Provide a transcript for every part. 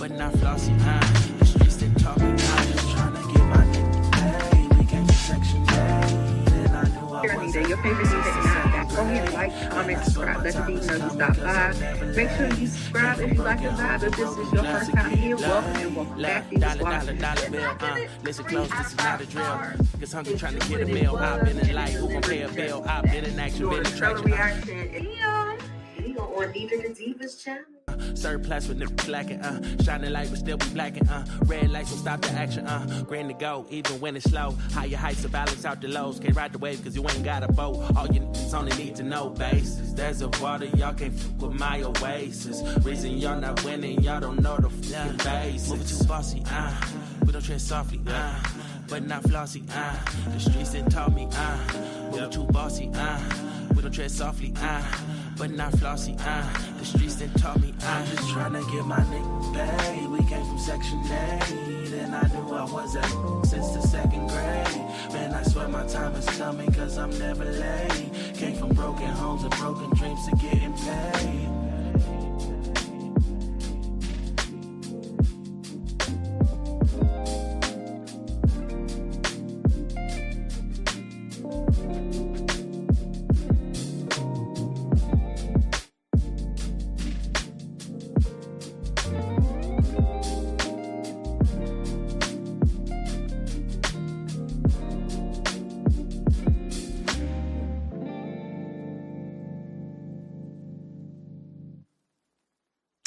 but not flossy. The streets that talk me, I'm just trying to get my nigga paid. We came from Section 8, and I knew I Here, was Nita, your favorite Nita, and I'm back. Go ahead and like, comment, subscribe. Let the Diva know you stopped by. Make sure you subscribe if you like the vibe. If this is your first time here, welcome and welcome back. Diva Squad. Listen close, this is not a drill. Cause hungry trying to get a meal. I've been in life, who gon' pay a bill? I've been in action, been in traction. Reaction. We on Nita the Diva's channel. Surplus with niggas lacking, shining light but still be blacking, red lights will stop the action, green to go, even when it's slow, higher heights to balance out the lows, can't ride the wave cause you ain't got a boat, all you niggas only need to know basis, there's a water, y'all can't fuck with my oasis, reason y'all not winning, y'all don't know the fucking basics, moving too bossy, we don't tread softly, but not flossy, the streets that taught me, moving too bossy, we don't tread softly, but not flossy, the streets that taught me, I'm just trying to get my nigga paid. We came from Section 8, and I knew I was at since the 2nd grade. Man, I swear my time is coming, cause I'm never late. Came from broken homes and broken dreams to getting paid.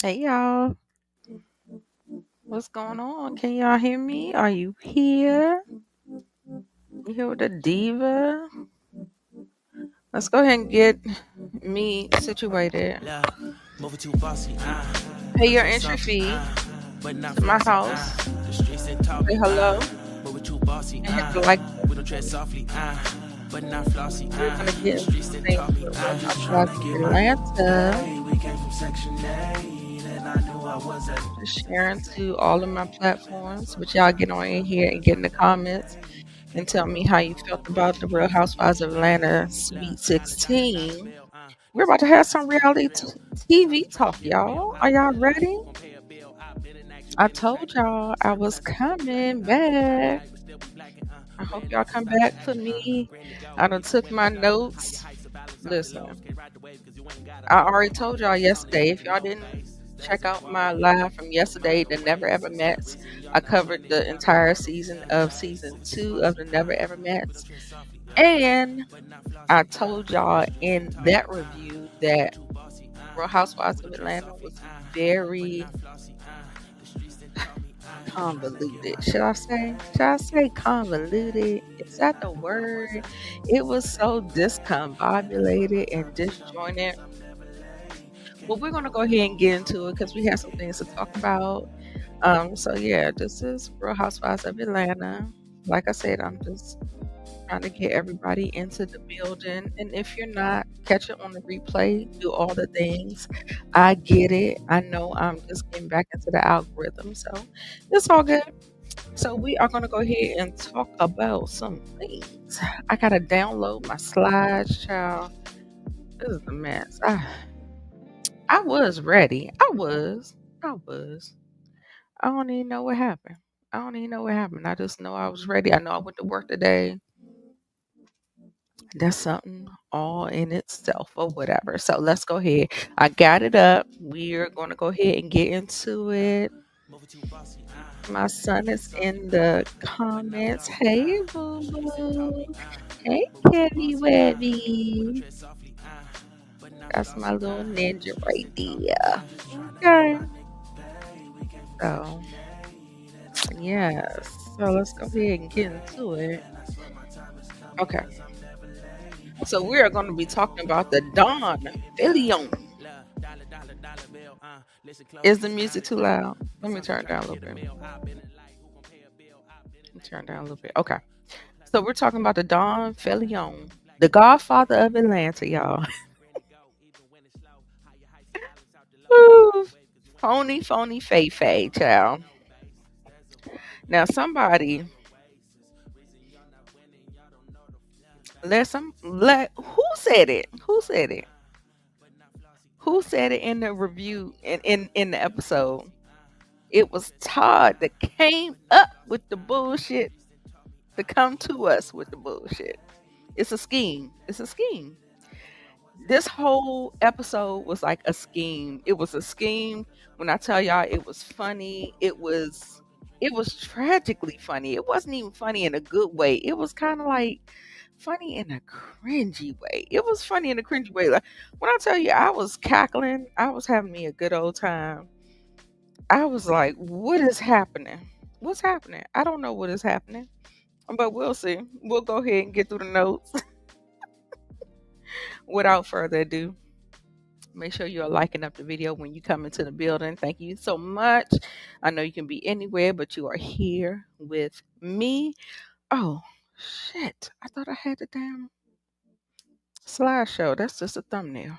Hey y'all, what's going on? Can y'all hear me? Are you here? You here with the Diva? Let's go ahead and get me situated. Moving too bossy, Pay your entry fee to my house. Say hello. Moving too bossy, And hit the like we don't tread softly, but not flossy. We're gonna get into the thing with Atlanta. We came from Section 8, and I knew I was at Sharing to all of my platforms, but y'all get on in here and get in the comments and tell me how you felt about the Real Housewives of Atlanta Sweet 16. We're about to have some reality TV talk, y'all. Are y'all ready? I told y'all I was coming back. I hope y'all come back for me. I done took my notes. Listen, I already told y'all yesterday. If y'all didn't check out my live from yesterday, the Never Ever Mets, I covered the entire season of season 2 of the Never Ever Mets. And I told y'all in that review that Real Housewives of Atlanta was very convoluted. Should I say convoluted? Is that the word? It was so discombobulated and disjointed. Well, we're gonna go ahead and get into it because we have some things to talk about. So yeah, this is Real Housewives of Atlanta. Like I said, I'm just trying to get everybody into the building. And if you're not, catch it on the replay, do all the things. I get it. I know I'm just getting back into the algorithm. So it's all good. So we are going to go ahead and talk about some things. I got to download my slides, child. This is a mess. I was ready. I was. I don't even know what happened. I just know I was ready. I know I went to work today. That's something all in itself or whatever. So let's go ahead. I got it up. We're going to go ahead and get into it. My son is in the comments. Hey, boo boo. Hey, Kevy Webby. That's my little ninja right there. Okay. So, yes. So let's go ahead and get into it. Okay. So we are going to be talking about the Don Filion. Is the music too loud? Let me turn it down a little bit. Okay. So we're talking about the Don Filion, the Godfather of Atlanta, y'all. Ooh, phony, fay, child. Now somebody who said it? Who said it in the review in the episode? It was Todd that came up with the bullshit to come to us with the bullshit. It's a scheme. It's a scheme. This whole episode was like a scheme. It was a scheme. When I tell y'all it was funny, it was tragically funny. It wasn't even funny in a good way. It was kind of like funny in a cringy way. It was funny in a cringy way. Like when I tell you I was cackling, I was having me a good old time. I was like, what is happening? What's happening? I don't know what is happening. But we'll see. We'll go ahead and get through the notes without further ado. Make sure you are liking up the video when you come into the building. Thank you so much. I know you can be anywhere, but you are here with me. Oh, shit. I thought I had the damn slideshow. That's just a thumbnail.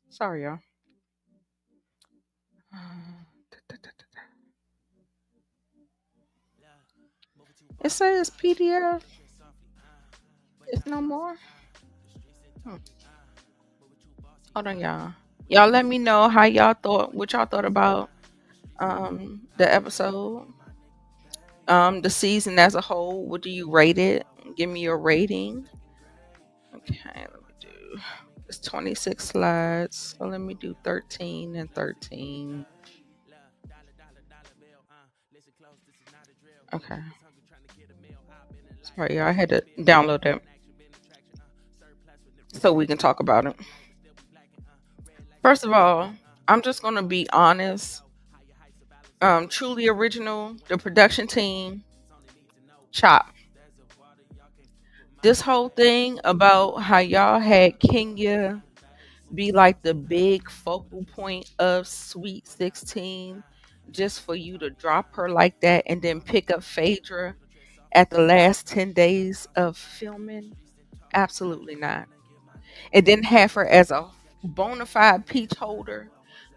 Sorry, y'all. It says PDF. It's no more. Hmm. Hold on, y'all. Y'all let me know how y'all thought, what y'all thought about the episode, the season as a whole. What do you rate it? Give me your rating. Okay, let me do. It's 26 slides, so let me do 13 and 13. Okay. Sorry, y'all. I had to download it so we can talk about it. First of all, I'm just gonna be honest. Truly original, the production team, chop. This whole thing about how y'all had Kenya be like the big focal point of Sweet 16 just for you to drop her like that and then pick up Phaedra at the last 10 days of filming? Absolutely not. And then have her as a bona fide peach holder.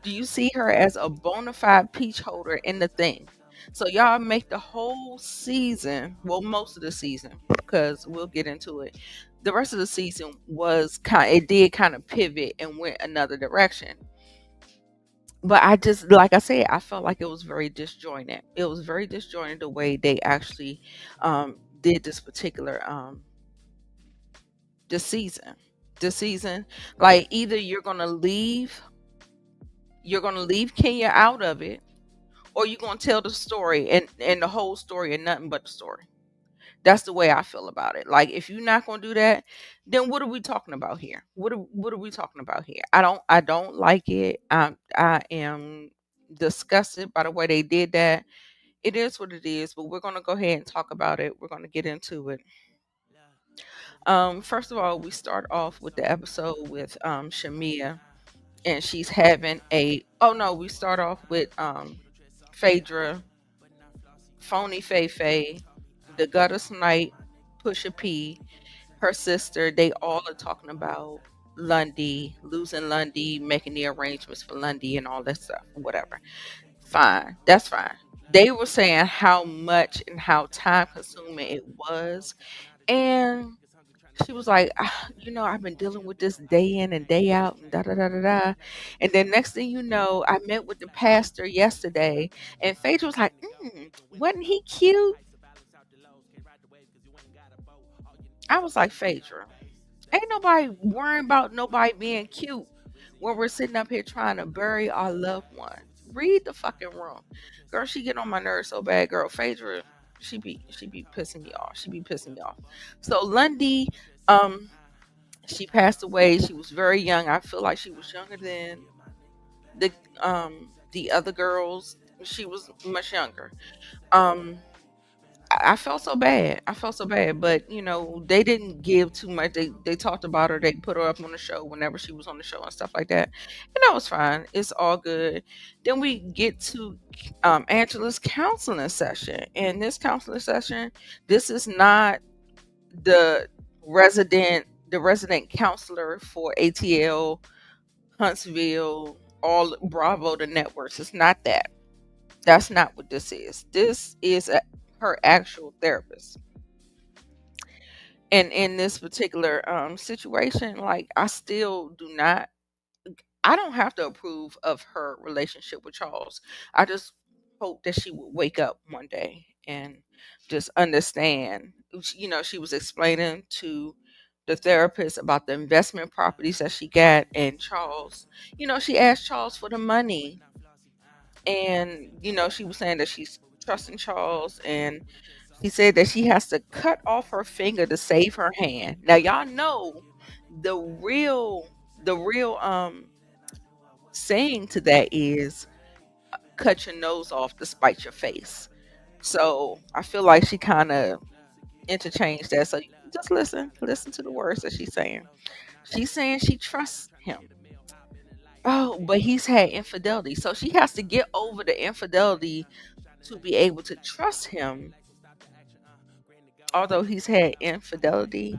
Do you see her as a bona fide peach holder in the thing? So y'all make the whole season, well, most of the season, because we'll get into it. The rest of the season was it did kind of pivot and went another direction. But I just, like I said, I felt like it was very disjointed. It was very disjointed the way they actually did this particular this season. This season, like either you're gonna leave Kenya out of it, or you're gonna tell the story and the whole story and nothing but the story. That's the way I feel about it. Like if you're not gonna do that, then what are we talking about here? What are we talking about here? I don't like it. I am disgusted by the way they did that. It is what it is, but we're gonna go ahead and talk about it. We're gonna get into it. First of all, we start off with the episode with Shamea, and she's having a oh no, we start off with Phaedra, phony Fei, the gutter snipe, Pusha P, her sister. They all are talking about Lundy, losing Lundy, making the arrangements for Lundy and all that stuff, whatever. Fine, that's fine. They were saying how much and how time consuming it was, and she was like, I've been dealing with this day in and day out and da da da da da. And then next thing you know, I met with the pastor yesterday, and Phaedra was like, wasn't he cute? I was like, Phaedra, ain't nobody worrying about nobody being cute when we're sitting up here trying to bury our loved one. Read the fucking room. Girl, she get on my nerves so bad, girl. Phaedra, she be pissing me off. She be pissing me off. So Lundy, um, she passed away. She was very young. I feel like she was younger than the other girls. She was much younger. Um I felt so bad. I felt so bad, but they didn't give too much. They talked about her. They put her up on the show whenever she was on the show and stuff like that, and that was fine. It's all good. Then we get to Angela's counseling session. And this counseling session, this is not the resident counselor for ATL, Huntsville, all Bravo, the networks. It's not that. That's not what this is. This is her actual therapist. And in this particular situation, like I still do not. I don't have to approve of her relationship with Charles. I just hope that she would wake up one day and just understand. She was explaining to the therapist about the investment properties that she got, and Charles, she asked Charles for the money, and she was saying that she's trusting Charles, and she said that she has to cut off her finger to save her hand. Now y'all know the real saying to that is cut your nose off to spite your face. So I feel like she kind of interchanged that. So you just listen to the words that she's saying. She's saying she trusts him. Oh, but he's had infidelity. So she has to get over the infidelity to be able to trust him. Although he's had infidelity,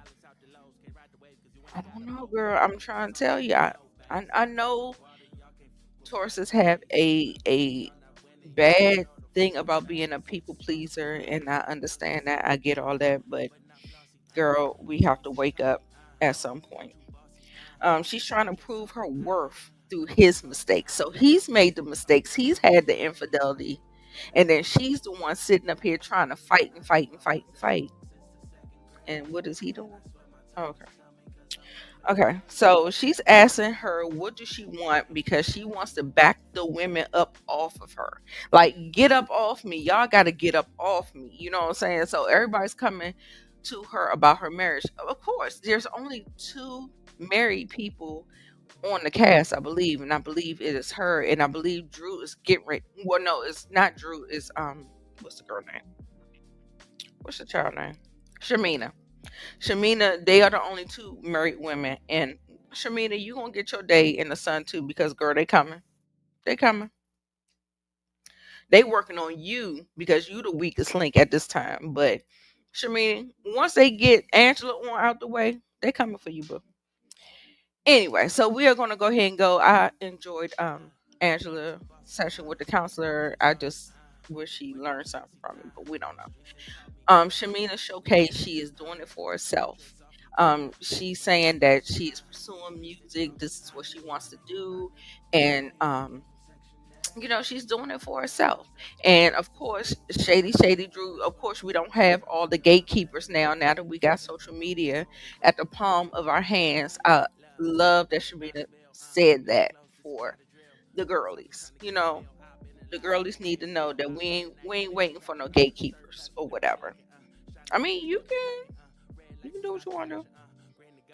I don't know, girl. I'm trying to tell you. I know Tauruses have a bad thing about being a people pleaser, and I understand that. I get all that, but girl, we have to wake up at some point. She's trying to prove her worth through his mistakes. So he's made the mistakes. He's had the infidelity, and then she's the one sitting up here trying to fight and fight and fight and fight. And what is he doing? Okay. Okay, so she's asking her what does she want because she wants to back the women up off of her. Like, get up off me. Y'all got to get up off me. You know what I'm saying? So everybody's coming to her about her marriage. Of course, there's only two married people on the cast, I believe, and I believe it is her, and I believe Drew is getting ready. Well, no, it's not Drew. It's what's the girl name? What's the child name? Shamina. Shamina, they are the only two married women. And Shamina, you gonna get your day in the sun too, because girl, they coming. They coming. They working on you because you the weakest link at this time. But Shamina, once they get Angela on out the way, they coming for you, boo. Anyway, so we are gonna go ahead and go. I enjoyed Angela session with the counselor. I just wish she learned something from it, but we don't know. Shamina showcase she is doing it for herself. She's saying that she's pursuing music. This is what she wants to do, and she's doing it for herself. And of course, Shady Drew. Of course, we don't have all the gatekeepers now. Now that we got social media at the palm of our hands, I love that Shamina said that for the girlies. The girlies need to know that we ain't waiting for no gatekeepers or whatever. I mean, you can do what you want to do,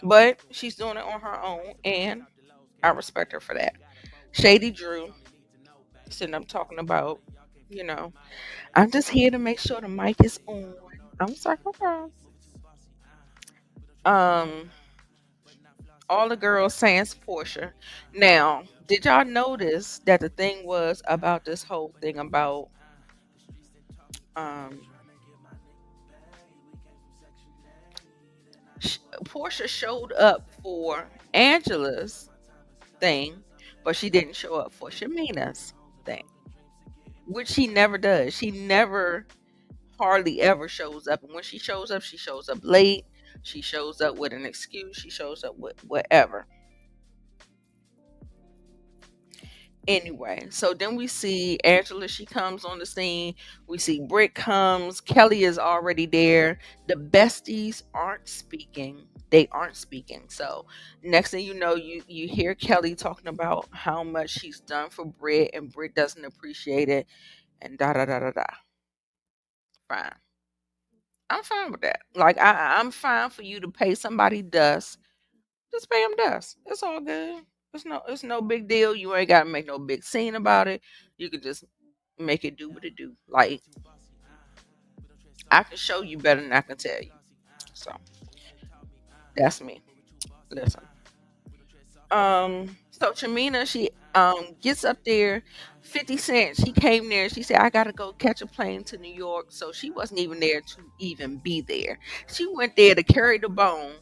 but she's doing it on her own, and I respect her for that. Shady Drew sitting up talking about, you know, I'm just here to make sure the mic is on. I'm sorry, okay. Um, all the girls saying Porsha. Now, did y'all notice that the thing was about this whole thing about um Porsha showed up for Angela's thing, but she didn't show up for Shamina's thing, which she never does. She never, hardly ever shows up. And when she shows up late. She shows up with an excuse. She shows up with whatever. Anyway, so then we see Angela. She comes on the scene. We see Brit comes. Kelly is already there. The besties aren't speaking. They aren't speaking. So next thing you know, you hear Kelly talking about how much she's done for Brit, and Brit doesn't appreciate it, and da da da da da. Fine. I'm fine with that. Like I'm fine for you to pay somebody dust. Just pay them dust. It's all good. It's no big deal. You ain't gotta make no big scene about it. You can just make it do what it do. Like, I can show you better than I can tell you. So that's me. Listen. So Chamina, she gets up there. 50 Cent, she came there. She said, I gotta go catch a plane to New York. So she wasn't even there to even be there. She went there to carry the bone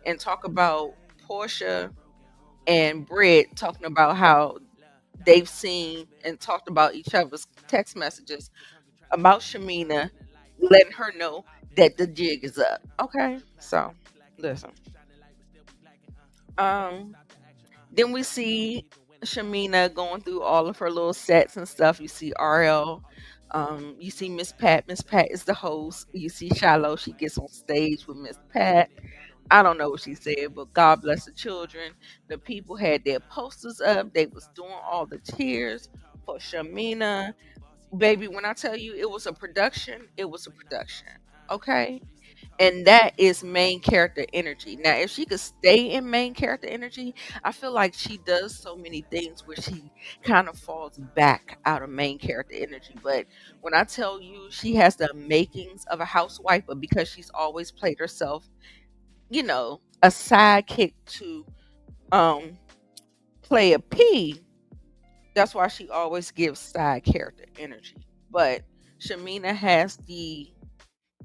and talk about Porsha and Britt talking about how they've seen and talked about each other's text messages about Shamina, letting her know that the jig is up. Okay, so listen. Um, then we see. Shamina going through all of her little sets and stuff. You see RL. You see Miss Pat. Miss Pat is the host. You see Shiloh. She gets on stage with Miss Pat. I don't know what she said, but God bless the children. The people had their posters up. They was doing all the cheers for Shamina. Baby, when I tell you it was a production, it was a production. Okay? And that is main character energy. Now, if she could stay in main character energy, I feel like she does so many things where she kind of falls back out of main character energy. But when I tell you she has the makings of a housewife, but because she's always played herself, a sidekick to um play a P, that's why she always gives side character energy. But Shamina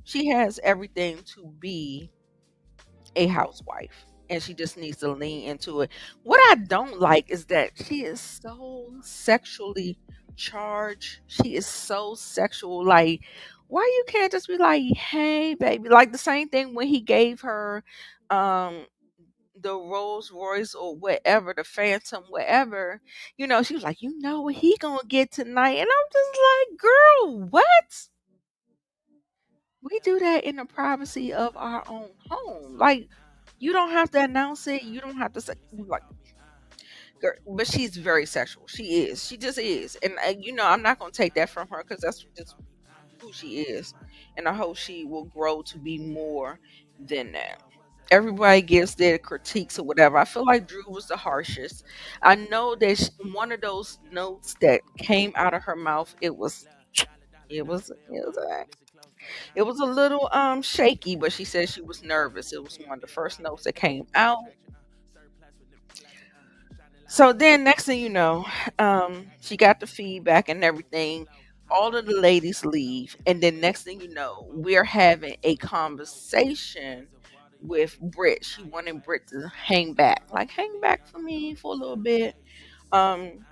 she has everything to be a housewife, and she just needs to lean into it. What I don't like is that she is so sexually charged. She is so sexual. Like, why you can't just be like, hey, baby? Like the same thing when he gave her um the Rolls Royce or whatever, the Phantom, whatever. She was like, what he gonna get tonight? And I'm just like, girl, what? We do that in the privacy of our own home. Like, you don't have to announce it. You don't have to say like, girl, but she's very sexual. She is. She just is. And I'm not gonna take that from her because that's just who she is. And I hope she will grow to be more than that. Everybody gives their critiques or whatever. I feel like Drew was the harshest. I know that one of those notes that came out of her mouth, it was a little shaky, but she said she was nervous. It was one of the first notes that came out. So then next thing you know, she got the feedback and everything. All of the ladies leave, and then next thing you know, we're having a conversation with Brit. She wanted Brit to hang back, like hang back for me for a little bit. Um,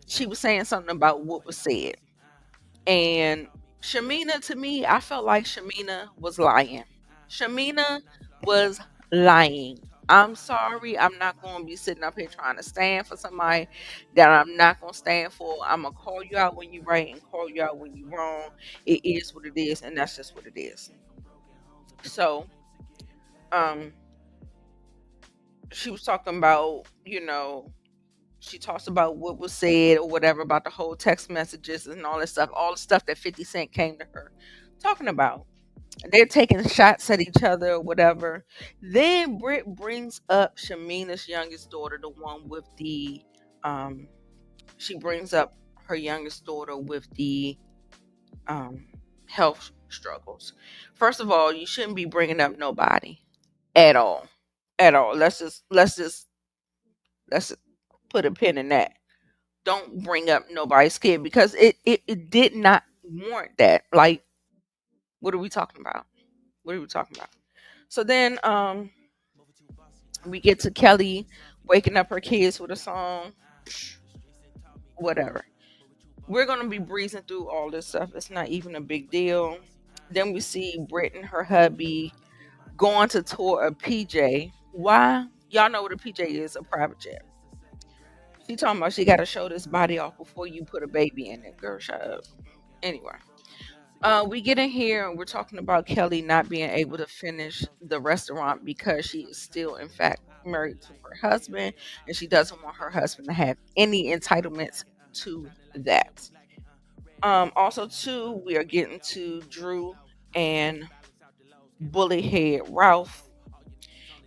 she was saying something about what was said, and Shamina, to me, I felt like Shamina was lying. Shamina was lying. I'm sorry. I'm not going to be sitting up here trying to stand for somebody that I'm not going to stand for. I'm going to call you out when you're right and call you out when you're wrong. It is what it is, and that's just what it is. So, um, she was talking about, she talks about what was said or whatever about the whole text messages and all the stuff that 50 Cent came to her talking about. They're taking shots at each other or whatever. Then Britt brings up Shamina's youngest daughter, the one with the she brings up her youngest daughter with the um health struggles. First of all, you shouldn't be bringing up nobody at all. At all. Let's just put a pin in that. Don't bring up nobody's kid because it did not warrant that. Like, what are we talking about? What are we talking about? So then we get to Kelly waking up her kids with a song, whatever. We're gonna be breezing through all this stuff. It's not even a big deal. Then we see Britt and her hubby going to tour a PJ. Why? Y'all know what a PJ is, a private jet. She talking about she gotta show this body off before you put a baby in it. Girl, shut up. Anyway. We get in here and we're talking about Kelly not being able to finish the restaurant because she is still, in fact, married to her husband and she doesn't want her husband to have any entitlements to that. Also, too, we are getting to Drew and bully head Ralph,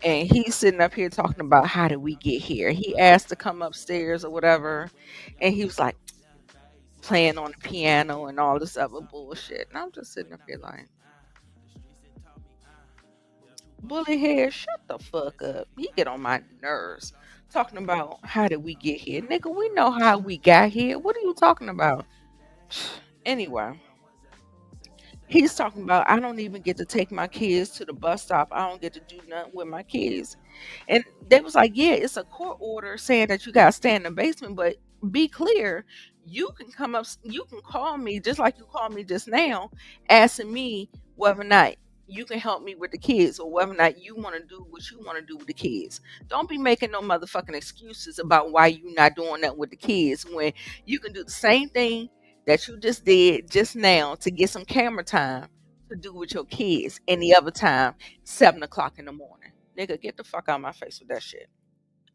and he's sitting up here talking about how did we get here. He asked to come upstairs or whatever, and he was like, playing on the piano and all this other bullshit. And I'm just sitting up here like, bully head, shut the fuck up. You get on my nerves. Talking about how did we get here. Nigga, we know how we got here. What are you talking about? Anyway, he's talking about I don't even get to take my kids to the bus stop. I don't get to do nothing with my kids. And they was like, yeah, it's a court order saying that you gotta stay in the basement, but be clear, you can come up, you can call me just like you called me just now, asking me whether or not you can help me with the kids, or whether or not you want to do what you want to do with the kids. Don't be making no motherfucking excuses about why you not doing that with the kids when you can do the same thing that you just did just now to get some camera time to do with your kids, and the other time 7 o'clock in the morning. Nigga, get the fuck out of my face with that shit.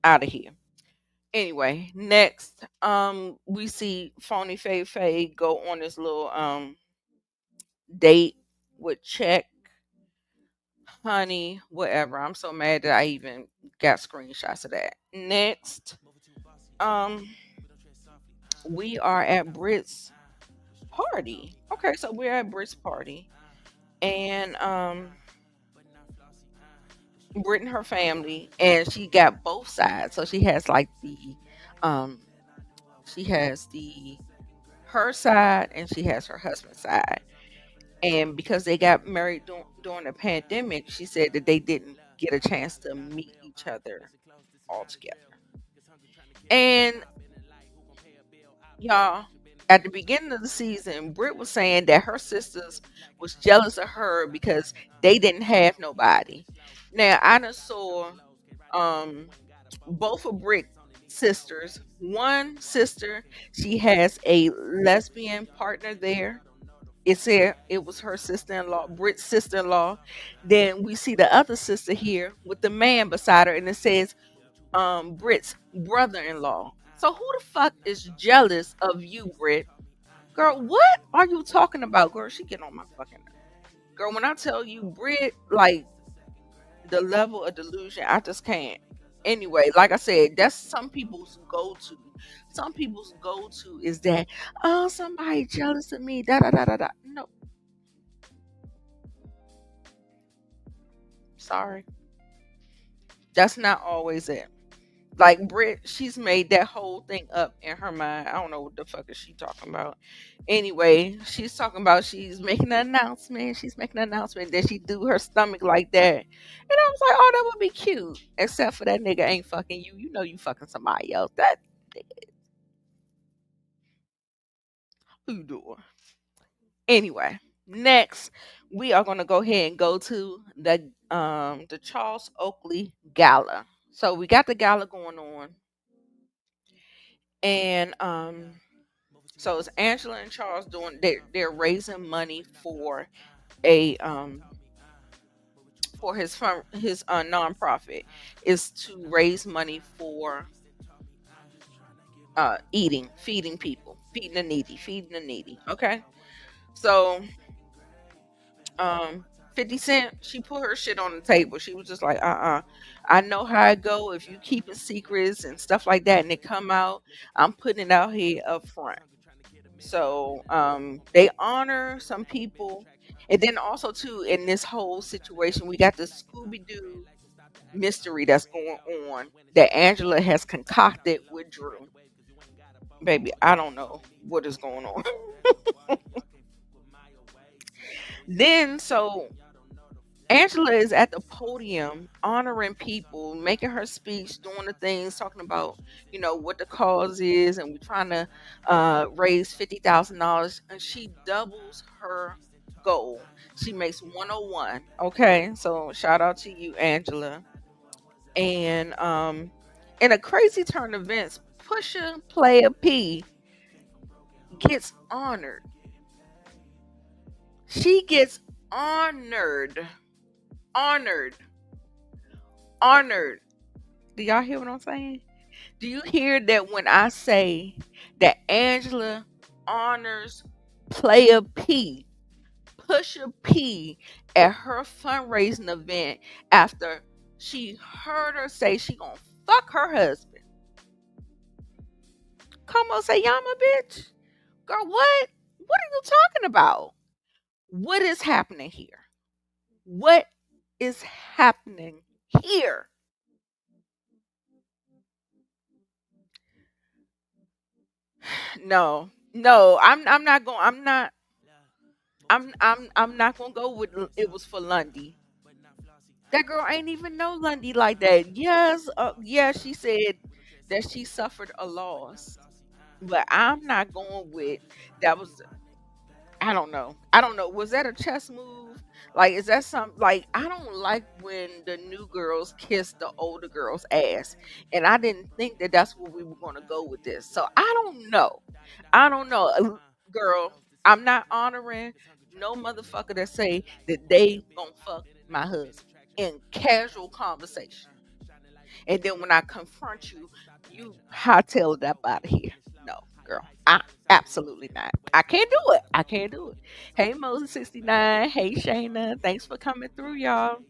Out of here. Anyway, next, we see phony Faye go on this little date with Check, honey, whatever. I'm so mad that I even got screenshots of that. Next, um, we are at Brit's party. Okay, so we're at Brit's party, and Brit and her family, and she got both sides. So she has like um, she has the her side, and she has her husband's side. And because they got married during the pandemic, she said that they didn't get a chance to meet each other all together. And y'all, at the beginning of the season, Britt was saying that her sisters was jealous of her because they didn't have nobody. Now I done saw um both of Britt's sisters. One sister, she has a lesbian partner there. It said it was her sister-in-law, Britt's sister-in-law. Then we see the other sister here with the man beside her, and it says Britt's brother-in-law. So who the fuck is jealous of you, Britt? Girl, what are you talking about? Girl, she getting on my fucking nerve. Girl, when I tell you Britt, like the level of delusion, I just can't. Anyway, like I said, that's some people's go-to. Some people's go-to is that, oh, somebody jealous of me. Da da da da da. No, sorry. That's not always it. Like Brit, she's made that whole thing up in her mind. I don't know what the fuck is she talking about. Anyway, she's talking about she's making an announcement. She's making an announcement that she do her stomach like that. And I was like, oh, that would be cute. Except for that nigga ain't fucking you. You know you fucking somebody else. That who you doing? Anyway, next we are gonna go ahead and go to the Charles Oakley Gala. So we got the gala going on, and so it's Angela and Charles doing. They're raising money a for his nonprofit is to raise money for feeding people, feeding the needy. Okay, so um 50 Cent, she put her shit on the table. She was just like, I know how it go if you keeping secrets and stuff like that and they come out, I'm putting it out here up front. So they honor some people. And then also too, in this whole situation, we got the Scooby-Doo mystery that's going on that Angela has concocted with Drew. Baby, I don't know what is going on. Then so Angela is at the podium honoring people, making her speech, doing the things, talking about, what the cause is, and we're trying to raise $50,000, and she doubles her goal. She makes 101. Okay, so shout out to you, Angela. And in a crazy turn of events, Pusha Player P gets honored. She gets honored. Honored. Honored. Do y'all hear what I'm saying? Do you hear that when I say that Angela honors Player P, Pusha P, at her fundraising event after she heard her say she gonna fuck her husband? Come on, say Yama, bitch. Girl, what? What are you talking about? What is happening here? What is happening here? No, no, I'm not going. I'm not gonna go with it was for Lundy. That girl ain't even know Lundy like that. Yes, yeah, she said that she suffered a loss, but I'm not going with that was. I don't know. I don't know. Was that a chess move? Like, is that something like I don't like when the new girls kiss the older girls' ass, and I didn't think that that's where we were gonna go with this. So I don't know. I don't know, girl. I'm not honoring no motherfucker that say that they gonna fuck my husband in casual conversation. And then when I confront you, you hightail it up out of here. No, girl. Absolutely not. I can't do it. I can't do it. Hey Moses 69. Hey Shayna. Thanks for coming through, y'all.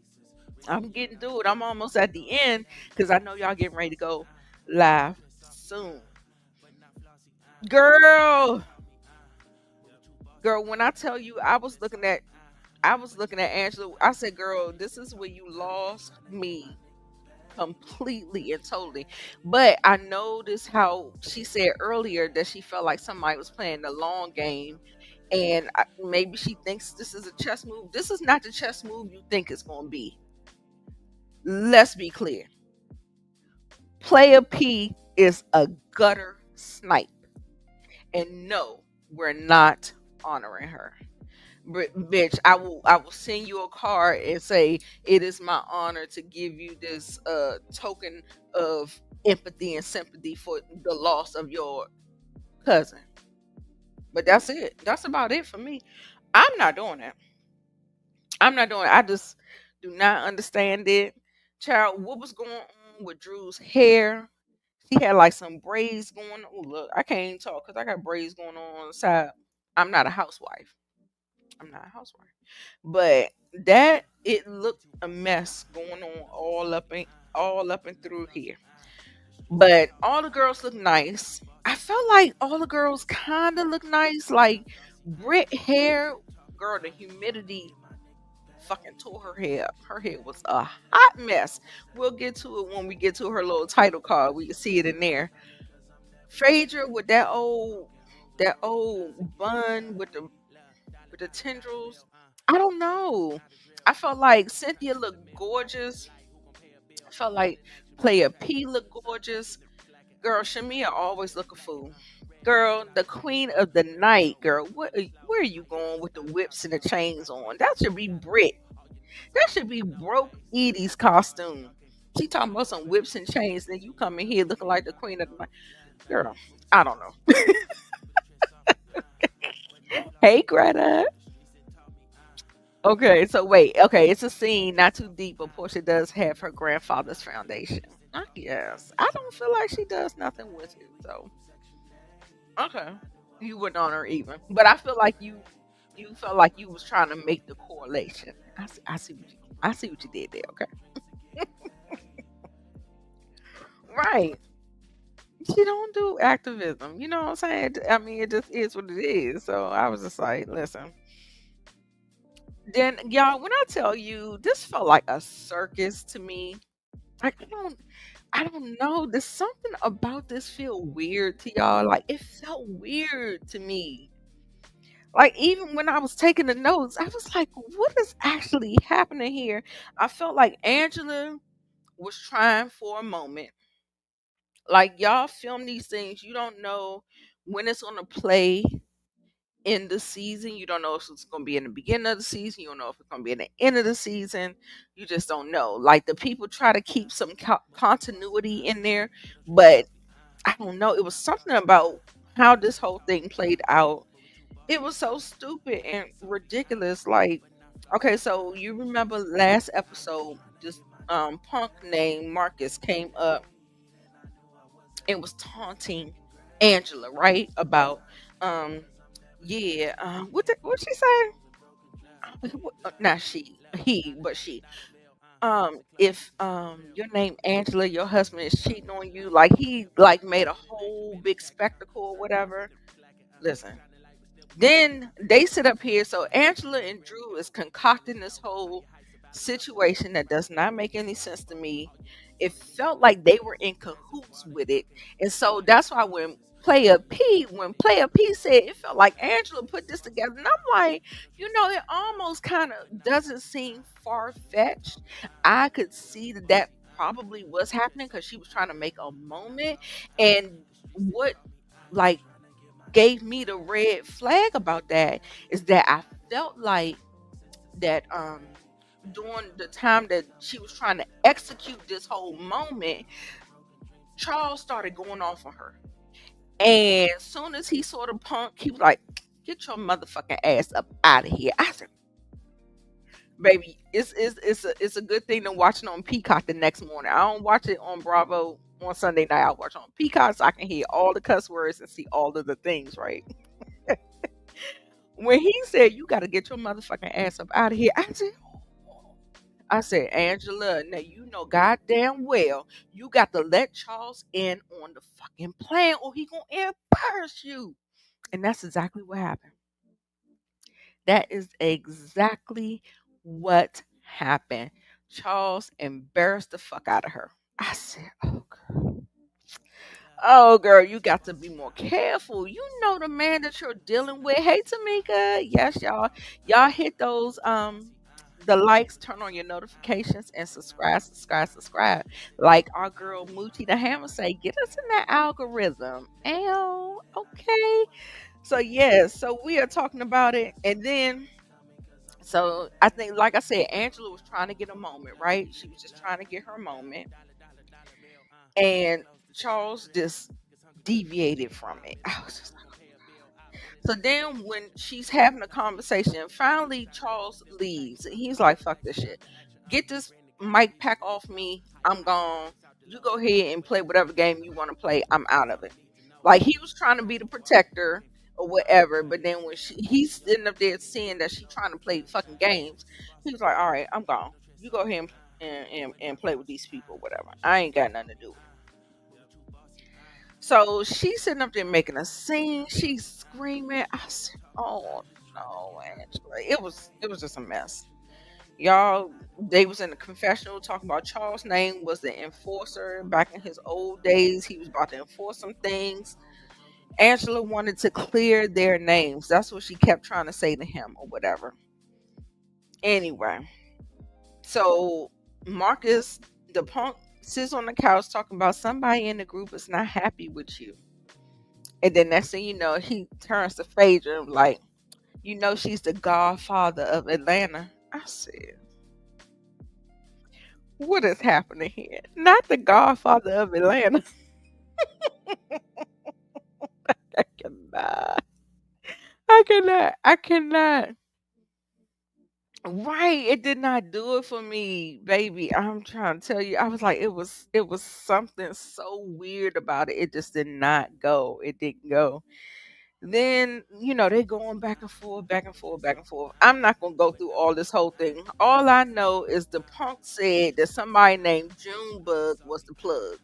I'm getting through it. I'm almost at the end because I know y'all getting ready to go live soon. Girl. Girl, when I tell you I was looking at Angela, I said, girl, this is where you lost me completely and totally. But I noticed how she said earlier that she felt like somebody was playing the long game, and maybe she thinks this is a chess move. This is not the chess move you think it's going to be. Let's be clear. Player P is a gutter snipe, and no, we're not honoring her. Bitch, I will send you a card and say it is my honor to give you this token of empathy and sympathy for the loss of your cousin. But that's it. That's about it for me. I'm not doing that. I'm not doing it. I just do not understand it. Child, what was going on with Drew's hair? She had like some braids going on. Oh, look, I can't even talk because I got braids going on the side. I'm not a housewife. I'm not a housewife. But that it looked a mess going on all up and through here. But all the girls look nice. I felt like all the girls kind of look nice. Like Brit hair, girl, the humidity fucking tore her hair up. Her hair was a hot mess. We'll get to it when we get to her little title card. We can see it in there. Phaedra with that old bun with the tendrils. I don't know. I felt like Cynthia looked gorgeous. I felt like Player P looked gorgeous. Girl, Shamea always look a fool. Girl, the queen of the night, girl. Where are you going with the whips and the chains on? That should be Brit. That should be Broke Edie's costume. She talking about some whips and chains, then you come in here looking like the queen of the night. Girl, I don't know. Hey, Greta. Okay, so wait. Okay, it's a scene not too deep, but Portia does have her grandfather's foundation. I guess. I don't feel like she does nothing with it, so okay. You wouldn't on her even. But I feel like you felt like you was trying to make the correlation. I see what you did there, okay? Right. She don't do activism. You know what I'm saying? I mean, it just is what it is. So I was just like, listen. Then y'all, when I tell you this felt like a circus to me, like I don't know. There's something about this feel weird to y'all. Like it felt weird to me. Like even when I was taking the notes, I was like, what is actually happening here? I felt like Angela was trying for a moment. Like y'all film these things, you don't know when it's gonna play in the season. You don't know if it's going to be in the beginning of the season. You don't know if it's going to be in the end of the season. You just don't know. Like the people try to keep some continuity in there, but I don't know. It was something about how this whole thing played out. It was so stupid and ridiculous. Like, okay, so you remember last episode, this punk named Marcus came up and was taunting Angela, right? About yeah, what she say? Not she, he, but she. If your name Angela, your husband is cheating on you, like he like made a whole big spectacle or whatever. Listen, then they sit up here. So Angela and Drew is concocting this whole situation that does not make any sense to me. It felt like they were in cahoots with it. And so that's why when Player P said it felt like Angela put this together. And I'm like, it almost kind of doesn't seem far fetched. I could see that probably was happening because she was trying to make a moment. And what like gave me the red flag about that is that I felt like that during the time that she was trying to execute this whole moment, Charles started going off on her. And as soon as he saw the punk, he was like, "Get your motherfucking ass up out of here." I said, "Baby, it's a good thing to watch it on Peacock the next morning. I don't watch it on Bravo on Sunday night. I watch it on Peacock so I can hear all the cuss words and see all of the things, right?" When he said, "You got to get your motherfucking ass up out of here," I said, "Angela, now you know goddamn well you got to let Charles in on the fucking plan or he gonna embarrass you." And that's exactly what happened. That is exactly what happened. Charles embarrassed the fuck out of her. I said, "Oh, girl. Oh, girl, you got to be more careful. You know the man that you're dealing with." Hey, Tamika. Yes, y'all. Y'all hit those the likes, turn on your notifications, and subscribe, subscribe, subscribe. Like our girl Moochie the Hammer say, get us in that algorithm. Ow. Okay. So yes, so we are talking about it, and then so I think, like I said, Angela was trying to get a moment, right? She was just trying to get her moment, and Charles just deviated from it. I was just like, so then when she's having a conversation, finally Charles leaves, and he's like, "Fuck this shit. Get this mic pack off me. I'm gone. You go ahead and play whatever game you want to play. I'm out of it." Like he was trying to be the protector or whatever, but then when he's sitting up there seeing that she's trying to play fucking games, he was like, "All right, I'm gone. You go ahead and play with these people, whatever. I ain't got nothing to do with it." So she's sitting up there making a scene. She's screaming. I said, "Oh no, Angela!" It was just a mess, y'all. They was in the confessional talking about Charles' name was the enforcer back in his old days. He was about to enforce some things. Angela wanted to clear their names. That's what she kept trying to say to him or whatever. Anyway, so Marcus, the punk, sits on the couch talking about somebody in the group is not happy with you. And then next thing you know, he turns to Phaedra and like, "You know she's the godfather of Atlanta." I said, "What is happening here? Not the godfather of Atlanta." I cannot. I cannot. I cannot. Right. It did not do it for me, baby. I'm trying to tell you. I was like, it was something so weird about it. It just did not go. It didn't go. Then, they going back and forth, back and forth, back and forth. I'm not gonna go through all this whole thing. All I know is the punk said that somebody named Junebug was the plug.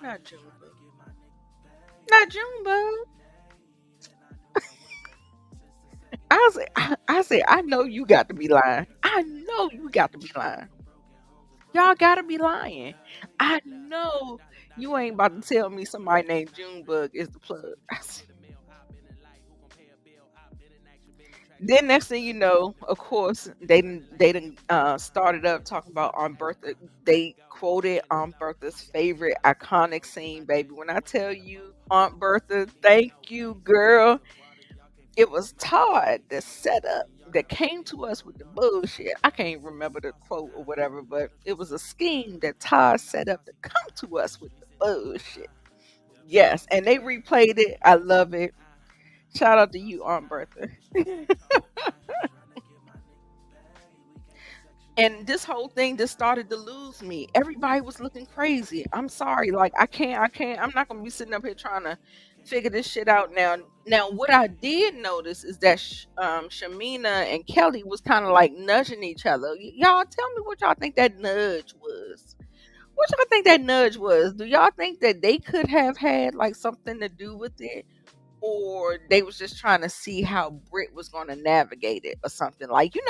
Not Junebug. Not Junebug. I said, I know you got to be lying. I know you got to be lying. Y'all gotta be lying. I know you ain't about to tell me somebody named Junebug is the plug. Then next thing you know, of course, they done started up talking about Aunt Bertha. They quoted Aunt Bertha's favorite iconic scene, baby. When I tell you, Aunt Bertha, thank you, girl. It was Todd that set up that came to us with the bullshit. I can't remember the quote or whatever, but it was a scheme that Todd set up to come to us with the bullshit. Yes, and they replayed it. I love it. Shout out to you, Aunt Bertha. And this whole thing just started to lose me. Everybody was looking crazy. I'm sorry. Like I can't, I'm not gonna be sitting up here trying to figure this shit out now. Now what I did notice is that Shamina and Kelly was kind of like nudging each other. Y'all tell me what y'all think that nudge was. What y'all think that nudge was? Do y'all think that they could have had like something to do with it? Or they was just trying to see how Brit was going to navigate it or something. Like, you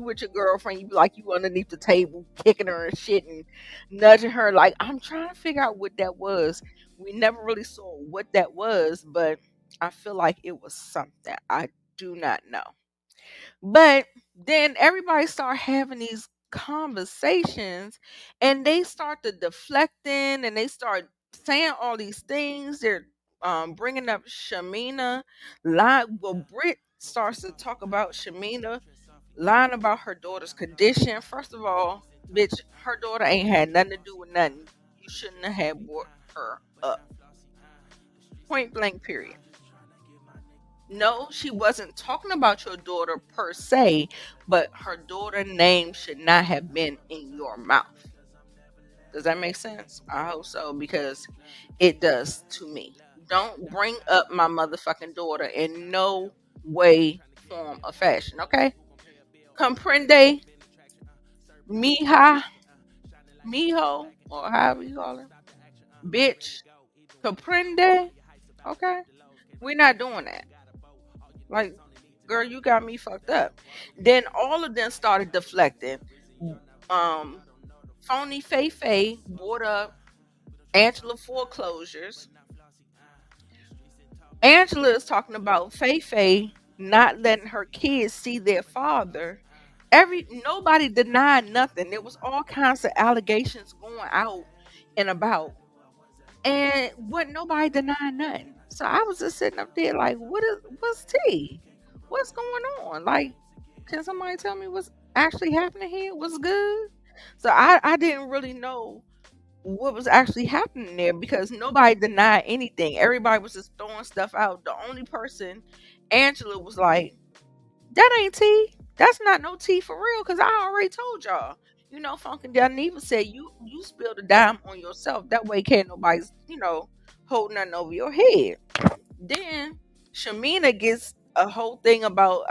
with your girlfriend, you be like you underneath the table kicking her and shit and nudging her. Like, I'm trying to figure out what that was. We never really saw what that was, but I feel like it was something. I do not know. But then everybody start having these conversations and they start to deflecting and they start saying all these things. They're bringing up Shamina. Brit starts to talk about Shamina lying about her daughter's condition. First of all, bitch, her daughter ain't had nothing to do with nothing. You shouldn't have had brought her up. Point blank, period. No, she wasn't talking about your daughter per se, but her daughter name should not have been in your mouth. Does that make sense? I hope so, because it does to me. Don't bring up my motherfucking daughter in no way, form, or fashion, okay? Comprende, mija, mijo, or however you call it. Bitch, comprende, okay? We're not doing that. Like, girl, you got me fucked up. Then all of them started deflecting. Um, Phony Faye brought up Angela foreclosures. Angela is talking about Faye not letting her kids see their father. Nobody denied nothing. There was all kinds of allegations going out and about, and what nobody denied nothing. So I was just sitting up there like, what's tea? What's going on? Like, can somebody tell me what's actually happening here? What's good? So I didn't really know what was actually happening there, because nobody denied anything. Everybody was just throwing stuff out. The only person, Angela, was like, that ain't tea. That's not no tea for real, because I already told y'all. Funk and Nita said you spilled a dime on yourself. That way can't nobody's, hold nothing over your head. Then Shamina gets a whole thing about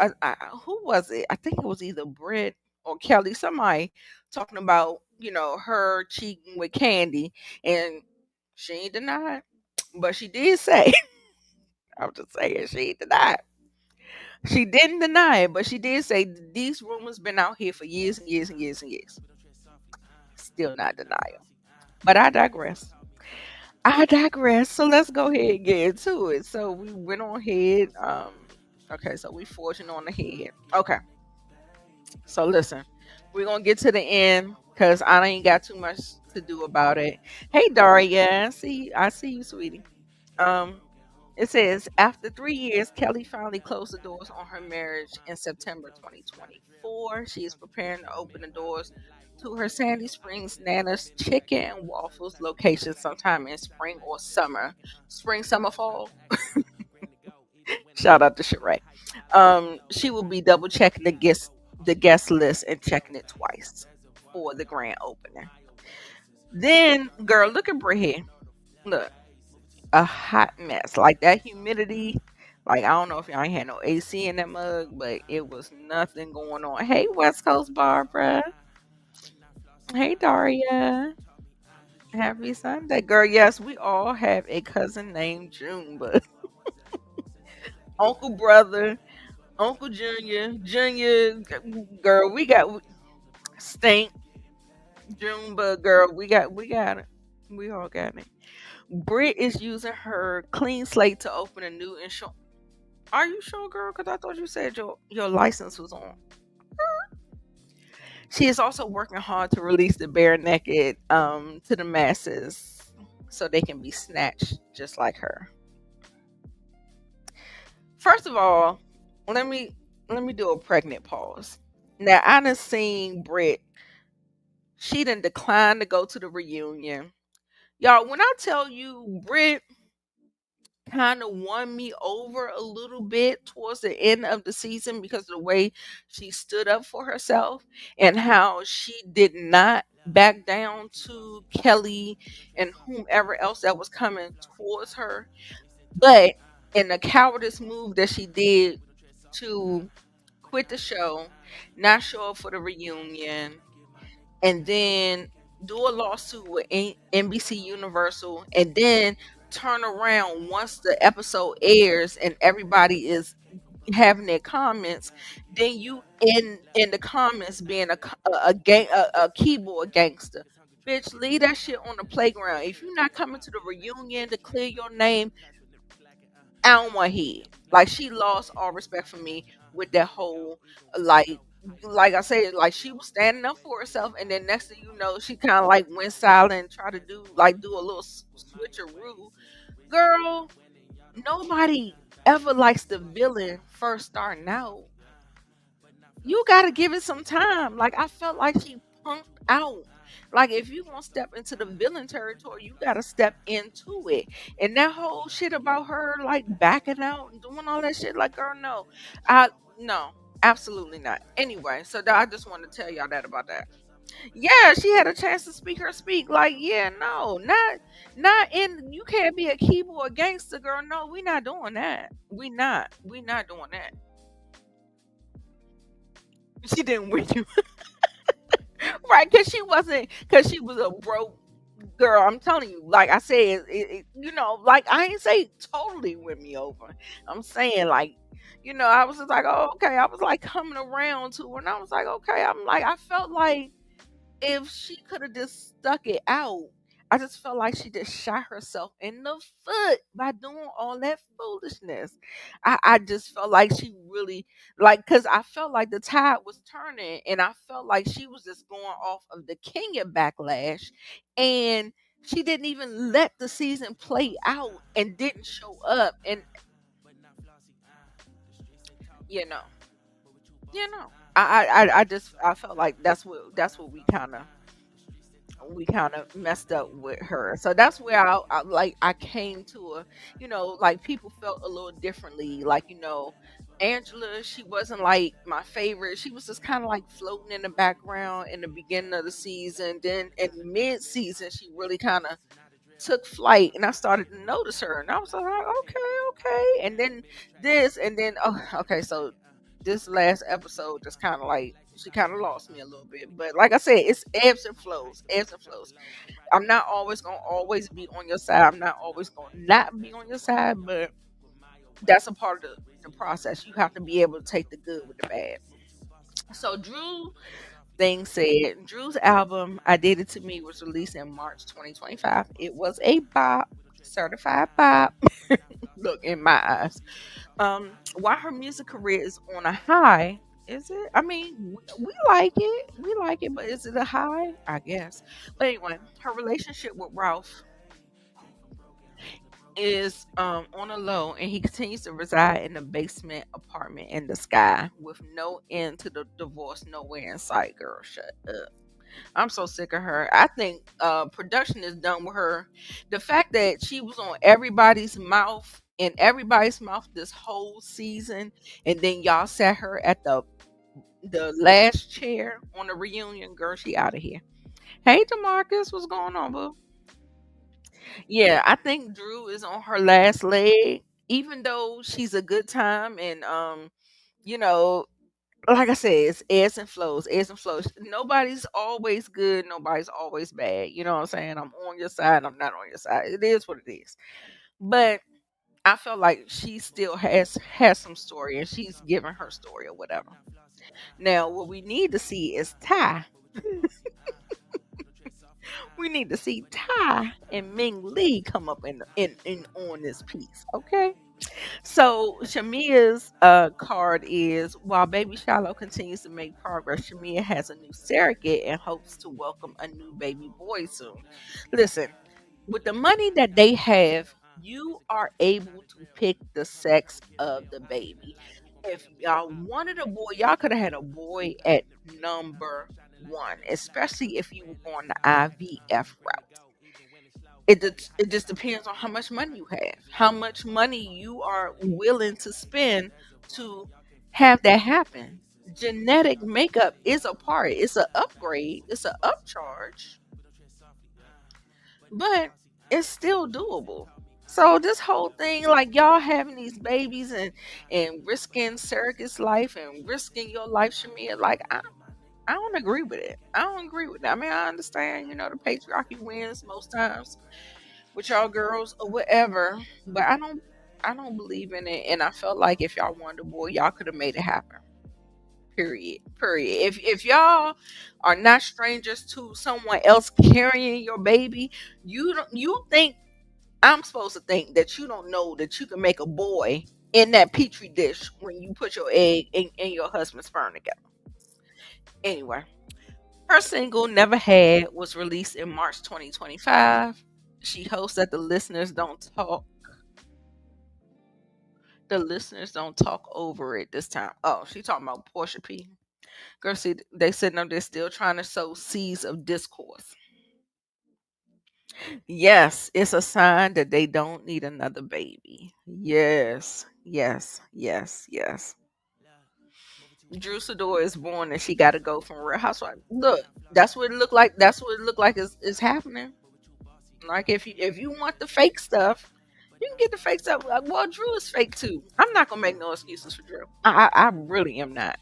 who was it? I think it was either Brit or Kelly, somebody talking about her cheating with Candy, and she ain't denied, but she did say, I'm just saying, she ain't denied. She didn't deny it, but she did say these rumors been out here for years and years and years and years. Still not denial. But I digress. So let's go ahead and get into it. So we went on ahead. Okay, so we forging on ahead. Okay. So listen, we're gonna get to the end because I ain't got too much to do about it. Hey Daria, I see you, sweetie. Um, it says after 3 years, Kelly finally closed the doors on her marriage in September 2024. She is preparing to open the doors to her Sandy Springs Nana's Chicken and Waffles location sometime in spring or summer. Spring, summer, fall. Shout out to Sheree. She will be double checking the guest list and checking it twice for the grand opening. Then, girl, look at Brit here. Look, a hot mess. Like that humidity. Like, I don't know if y'all ain't had no AC in that mug, but it was nothing going on. Hey, West Coast Barbara. Hey, Daria. Happy Sunday, girl. Yes, we all have a cousin named June, but uncle, brother, Uncle Junior, girl, we got Stink, June, but girl, we got it. We all got it. Brit is using her clean slate to open a new insurance. Are you sure, girl? Because I thought you said your license was on. She is also working hard to release the bare naked to the masses so they can be snatched just like her. First of all, let me do a pregnant pause. Now I done seen Brit. She done declined to go to the reunion. Y'all, when I tell you Brit kind of won me over a little bit towards the end of the season because of the way she stood up for herself and how she did not back down to Kelly and whomever else that was coming towards her. But in the cowardice move that she did to quit the show, not show up for the reunion, and then do a lawsuit with NBC Universal, and then turn around once the episode airs and everybody is having their comments, then you in the comments being a keyboard gangster. Bitch, leave that shit on the playground. If you're not coming to the reunion to clear your name, out my head. Like, she lost all respect for me with that whole, like, like I said, like she was standing up for herself, and then next thing you know, she kind of like went silent and tried to do a little switcheroo. Girl, nobody ever likes the villain first starting out. You gotta give it some time. Like I felt like she punked out. Like if you gonna step into the villain territory, you gotta step into it. And that whole shit about her like backing out and doing all that shit, like girl, no, I no, absolutely not. Anyway, so I just want to tell y'all that about that. Yeah, she had a chance to speak her speak. Like, yeah, no, not in. You can't be a keyboard gangster, girl. No, we not doing that. We not doing that. She didn't win you. Right, because she was a broke girl. I'm telling you, like I said, like I ain't say totally win me over. I'm saying like, I was just like, oh, okay. I was like coming around to her, and I was like, okay. I'm like, I felt like if she could have just stuck it out, I just felt like she just shot herself in the foot by doing all that foolishness. I just felt like she really because I felt like the tide was turning, and I felt like she was just going off of the Kenya backlash, and she didn't even let the season play out and didn't show up, and you know, you know. I felt like that's what we kind of messed up with her. So that's where I came to a, like people felt a little differently. Like, Angela, she wasn't like my favorite. She was just kind of like floating in the background in the beginning of the season. Then in mid season, she really kind of took flight, and I started to notice her, and I was like, okay, okay. And then oh, okay, so this last episode just kind of like she kind of lost me a little bit. But like I said, it's ebbs and flows, ebbs and flows. I'm not always gonna always be on your side. I'm not always gonna not be on your side, but that's a part of the process. You have to be able to take the good with the bad. So Drew thing said Drew's album "I Did It to Me" was released in March 2025. It was a bop, certified bop. Look in my eyes. While her music career is on a high, is it? I mean, we like it, but is it a high? I guess. But anyway, her relationship with Ralph is on a low, and he continues to reside in the basement apartment in the sky with no end to the divorce nowhere in sight. Girl, shut up. I'm so sick of her. I think production is done with her. The fact that she was on everybody's mouth this whole season, and then y'all sat her at the last chair on the reunion, girl, she out of here. Hey Demarcus, what's going on, boo? Yeah, I think Drew is on her last leg, even though she's a good time, and you know, like I said, it's ebbs and flows, ebbs and flows. Nobody's always good, nobody's always bad. You know what I'm saying? I'm on your side, I'm not on your side. It is what it is. But I felt like she still has some story, and she's giving her story or whatever. Now, what we need to see is Ty. We need to see Ty and Ming Lee come up in on this piece, okay? So Shamea's card is while Baby Shiloh continues to make progress, Shamea has a new surrogate and hopes to welcome a new baby boy soon. Listen, with the money that they have, you are able to pick the sex of the baby. If y'all wanted a boy, y'all could have had a boy at number one, especially if you were going the IVF route. It just depends on how much money you have, how much money you are willing to spend to have that happen. Genetic makeup is a part. It's an upgrade. It's an upcharge, but it's still doable. So this whole thing, like y'all having these babies and risking surrogate's life and risking your life, Shamia, like I don't agree with it. I don't agree with that. I mean, I understand, the patriarchy wins most times with y'all girls or whatever, but I don't believe in it. And I felt like if y'all wanted a boy, y'all could have made it happen. Period. Period. If y'all are not strangers to someone else carrying your baby, you think I'm supposed to think that you don't know that you can make a boy in that petri dish when you put your egg and your husband's sperm together. Anyway, her single "Never Had" was released in March 2025. She hopes that the listeners don't talk over it this time. Oh, she talking about Porsha P. Girl, see, they sitting up there still trying to sow seeds of discourse. Yes, it's a sign that they don't need another baby. Yes, yes, yes, yes. Drew Sidor is born and she got to go from Real Housewives. Look, that's what it looked like. That's what it looked like is happening. Like if you want the fake stuff, you can get the fake stuff. Well, Drew is fake too. I'm not gonna make no excuses for Drew. I really am not.